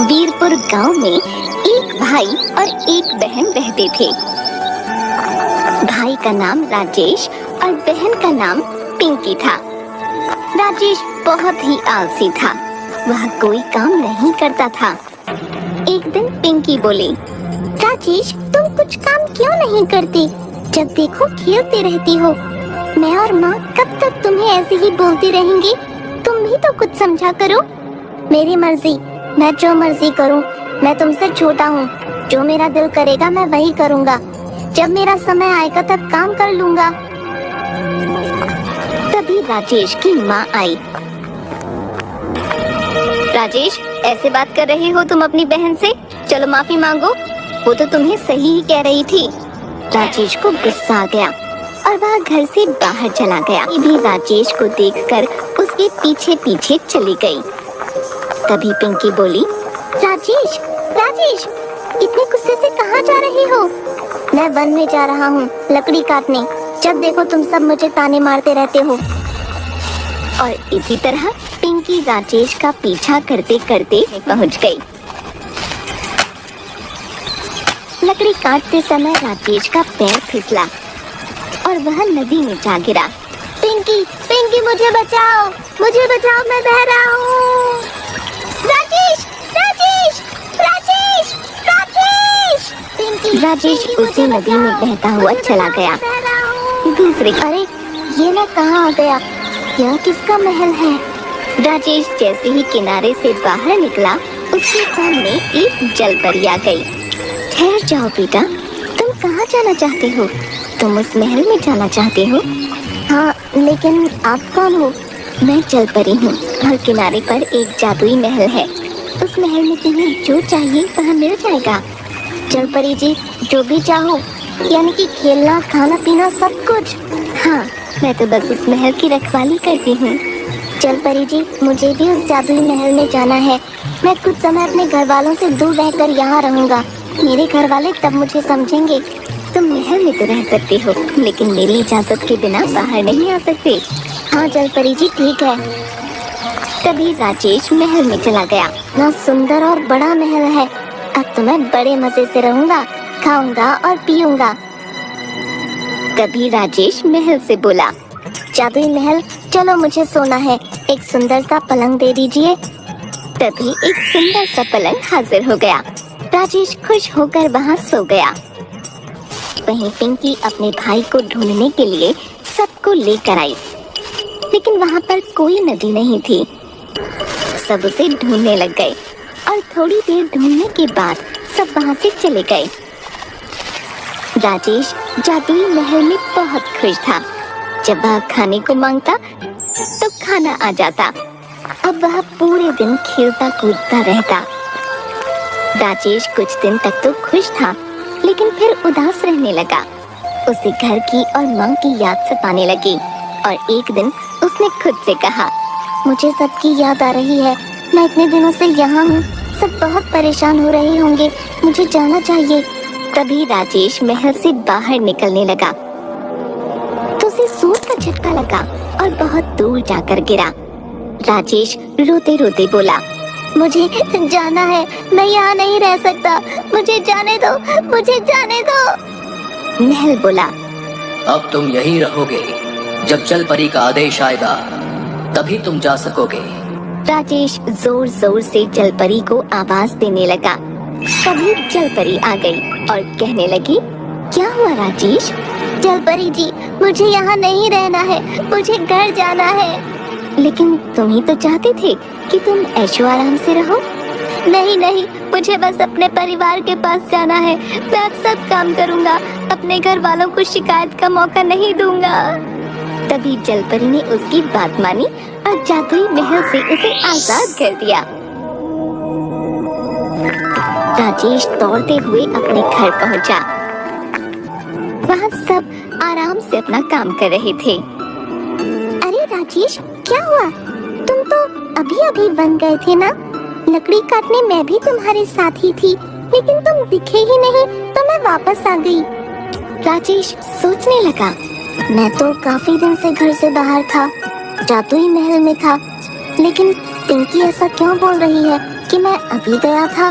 वीरपुर गांव में एक भाई और एक बहन रहते थे। भाई का नाम राजेश और बहन का नाम पिंकी था। राजेश बहुत ही आलसी था, वह कोई काम नहीं करता था। एक दिन पिंकी बोली, राजेश तुम कुछ काम क्यों नहीं करते? जब देखो खेलते रहती हो। मैं और माँ कब तक तुम्हें ऐसे ही बोलती रहेंगी? तुम भी तो कुछ समझा करो। मेरी मर्जी, मैं जो मर्जी करूं। मैं तुमसे छोटा हूं, जो मेरा दिल करेगा मैं वही करूंगा। जब मेरा समय आएगा तब काम कर लूंगा। तभी राजेश की माँ आई। राजेश, ऐसे बात कर रहे हो तुम अपनी बहन से? चलो माफी मांगो, वो तो तुम्हें सही ही कह रही थी। राजेश को गुस्सा आ गया और वह घर से बाहर चला गया। भी राजेश को देखकर उसके पीछे पीछे चली गई। तभी पिंकी बोली, राजेश राजेश इतने गुस्से से कहाँ जा रही हो? मैं वन में जा रहा हूँ लकड़ी काटने। जब देखो तुम सब मुझे ताने मारते रहते हो। और इसी तरह पिंकी राजेश का पीछा करते करते पहुँच गई। लकड़ी काटते समय राजेश का पैर फिसला और वह नदी में जा गिरा। पिंकी पिंकी मुझे बचाओ, मैं बह रहा हूँ। राजेश राजेश राजेश राजेश पिंकी राजेश उसी नदी में बहता हुआ चला गया। दूसरे, अरे ये मैं कहाँ आ गया? यह किसका महल है? राजेश जैसे ही किनारे से बाहर निकला, उसके सामने एक जलपरी आ गई। ठहर जाओ बेटा, तुम कहाँ जाना चाहते हो? तुम उस महल में जाना चाहते हो? हाँ, लेकिन आप कौन हो? मैं जलपरी हूँ और किनारे पर एक जादुई महल है। उस महल में तुम्हें जो चाहिए वह मिल जाएगा। जलपरी जी, जो भी चाहो, यानी कि खेलना खाना पीना सब कुछ। हाँ, मैं तो बस उस महल की रखवाली करती हूँ। जलपरी जी, मुझे भी उस जादुई महल में जाना है। मैं कुछ समय अपने घर वालों से दूर रहकर यहाँ रहूँगा। मेरे घर वाले तब मुझे समझेंगे। तुम महल में तो रह सकते हो, लेकिन मेरी इजाजत के बिना बाहर नहीं आ सकते। हाँ जलपरी जी, ठीक है। तभी राजेश महल में चला गया। ना सुंदर और बड़ा महल है। अब तो मैं बड़े मजे से रहूंगा, खाऊंगा और पीऊंगा। तभी राजेश महल से बोला, जादुई महल, चलो मुझे सोना है। एक सुंदर सा पलंग दे दीजिए। तभी एक सुंदर सा पलंग हाजिर हो गया। राजेश खुश होकर वहाँ सो गया। वहीं पिंकी अपने भाई को ढूंढने के लिए सबको लेकर आई, लेकिन वहाँ पर कोई नदी नहीं थी। सब उसे ढूंढने लग गए और थोड़ी देर ढूंढने के बाद सब वहाँ से चले गए। राजेश जादुई महल में बहुत खुश था। जब वह खाने को मांगता तो खाना आ जाता। अब वह पूरे दिन खेलता कूदता रहता। राजेश कुछ दिन तक तो खुश था, लेकिन फिर उदास रहने लगा। उसे घर की और माँ की याद सताने लगी और एक दिन उसने खुद से कहा, मुझे सबकी याद आ रही है। मैं इतने दिनों से यहाँ हूँ, सब बहुत परेशान हो रहे होंगे, मुझे जाना चाहिए। तभी राजेश महल से बाहर निकलने लगा तो उसे सूट का झटका लगा और बहुत दूर जाकर गिरा। राजेश रोते रोते बोला, मुझे जाना है, मैं यहाँ नहीं रह सकता, मुझे जाने दो, मुझे जाने दो। महल बोला, अब तुम यहीं रहोगे। जब जलपरी का आदेश आएगा तभी तुम जा सकोगे। राजेश जोर जोर से जलपरी को आवाज देने लगा। तभी जलपरी आ गई और कहने लगी, क्या हुआ राजेश? जलपरी जी, मुझे यहाँ नहीं रहना है, मुझे घर जाना है। लेकिन तुम ही तो चाहते थे कि तुम ऐशो आराम से रहो। नहीं नहीं, मुझे बस अपने परिवार के पास जाना है। मैं अब सब काम करूँगा, अपने घर वालों को शिकायत का मौका नहीं दूंगा। तभी जलपरी ने उसकी बात मानी और जादुई महल से उसे आजाद कर दिया। राजेश दौड़ते हुए अपने घर पहुंचा। वहाँ सब आराम से अपना काम कर रहे थे। अरे राजेश, क्या हुआ? तुम तो अभी अभी बन गए थे ना? लकड़ी काटने मैं भी तुम्हारे साथ ही थी, लेकिन तुम दिखे ही नहीं तो मैं वापस आ गई। राजेश सोचने लगा, मैं तो काफी दिन से घर से बाहर था, जादुई महल में था, लेकिन पिंकी ऐसा क्यों बोल रही है? कि मैं अभी गया था।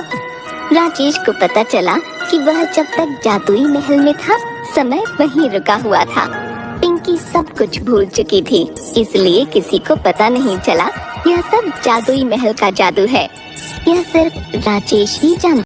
राजेश को पता चला कि वह जब तक जादुई महल में था, समय वहीं रुका हुआ था। पिंकी सब कुछ भूल चुकी थी, इसलिए किसी को पता नहीं चला यह सब जादुई महल का जादू है। यह सिर्फ राजेश ही जानता